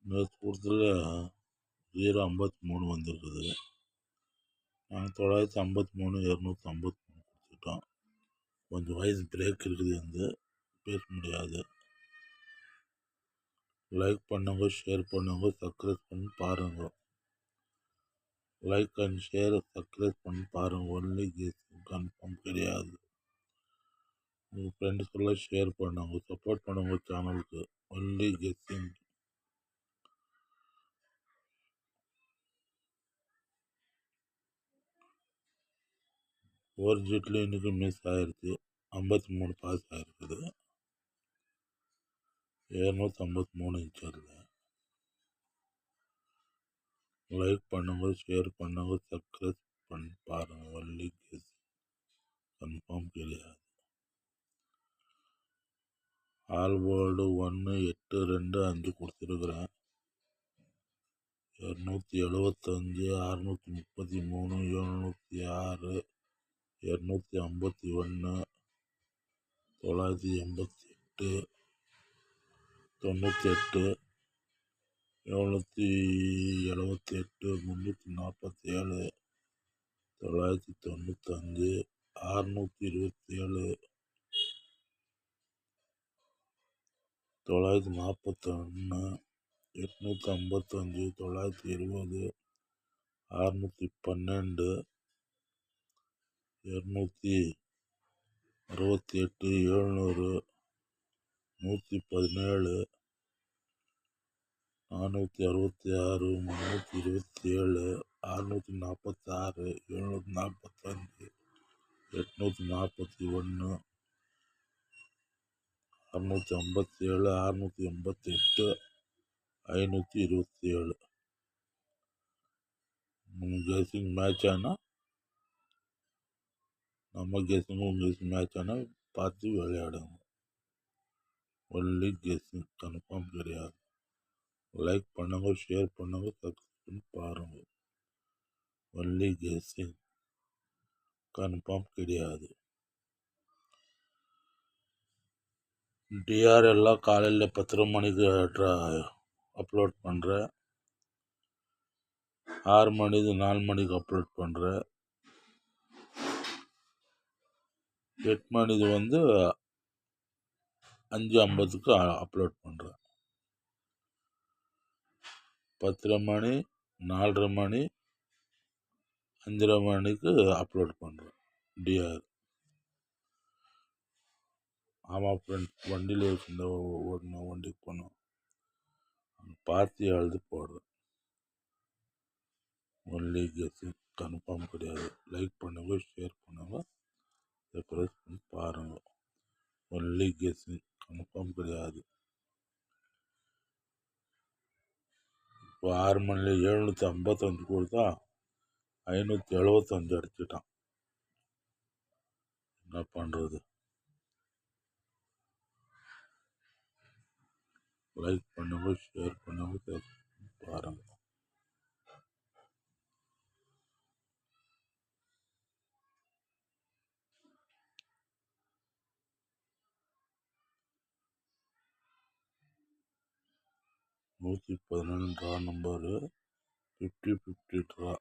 நேற்று கொடுத்ததில் 053 வந்திருக்குது. நாங்கள் 953 253 கொடுத்துட்டோம். கொஞ்சம் வயசு பிரேக் இருக்குது, வந்து பேச முடியாது. லைக் பண்ணுங்க, ஷேர் பண்ணுங்க, சப்ஸ்கிரைப் பண்ணி பாருங்க. லைக் அண்ட் ஷேர் சப்ஸ்கிரைப் பண்ணி பாருங்க. ஒன்லி கெஸ்ஸிங், கன்ஃபார்ம் கிடையாது. உங்கள் ஃப்ரெண்ட்ஸ்க்கெல்லாம் ஷேர் பண்ணுங்க, சப்போர்ட் பண்ணுங்க சேனலுக்கு. Only guessing. ஒரு ஜீட்டில் இன்னைக்கு மிஸ் ஆயிடுச்சு. 53 பாஸ் ஆயிருக்குது. 753 இன்ச்சரில். லைக் பண்ணுங்க, ஷேர் பண்ணுங்க, சப்ஸ்கிரைப் பண்ணி பாருங்க. ஒன்லி கெஸ், கன்ஃபார்ம் கிடையாது. ஆல் வேர்ல்டு 1 8 2 5 கொடுத்துருக்குறேன். 275 633 706 251 988 98 778 347 995 627 941 855 920 612 268 700 117 466 327 646 745 841 657 688 527. கெஸிங் மேட்ச் ஆனால் நம்ம கெஸிங் உங்களுக்கு மேட்ச் ஆனால் பார்த்து விளையாடுங்க. ஒன்லி கெஸிங், கன்ஃபார்ம் கிடையாது. லைக் பண்ணுங்க, ஷேர் பண்ணுங்க, சப்ஸ்கிரைப் பண்ணி பாருங்க. ஒன்லி கெஸிங், கன்ஃபார்ம் கிடையாது. டிஆர் எல்லாம் காலையில் 10 மணிக்கு அப்லோட் பண்ணுறேன். 6 மணிக்கு 4 மணிக்கு அப்லோட் பண்ணுறேன். 8 மணிக்கு 5:50க்கு அப்லோட் பண்ணுறேன். 10 மணி 4:30 மணி 5:30 மணிக்கு அப்லோட் பண்ணுறேன் டிஆர். ஆமாம் ஃப்ரெண்ட்ஸ், வண்டியில் வச்சுருந்த ஓடணும், வண்டிக்கு போனோம், பார்த்து எழுதி போடுறேன். ஒன்லி கெஸிங், கன்ஃபார்ம் கிடையாது. லைக் பண்ணுங்க, ஷேர் பண்ணுங்க, சப்ஸ்கிரைப் பண்ணி பாருங்க. ஒன்லி கெஸிங், கன்ஃபார்ம் கிடையாது. இப்போ 6 மணியில் 755 கொடுத்தா 575 அடிச்சிட்டான். என்ன பண்ணுறது? லைக் பண்ணுங்க, ஷேர் பண்ணுங்க, பாருங்க. நூற்றி 11 ட்ரா நம்பரு 50-50 ட்ரா.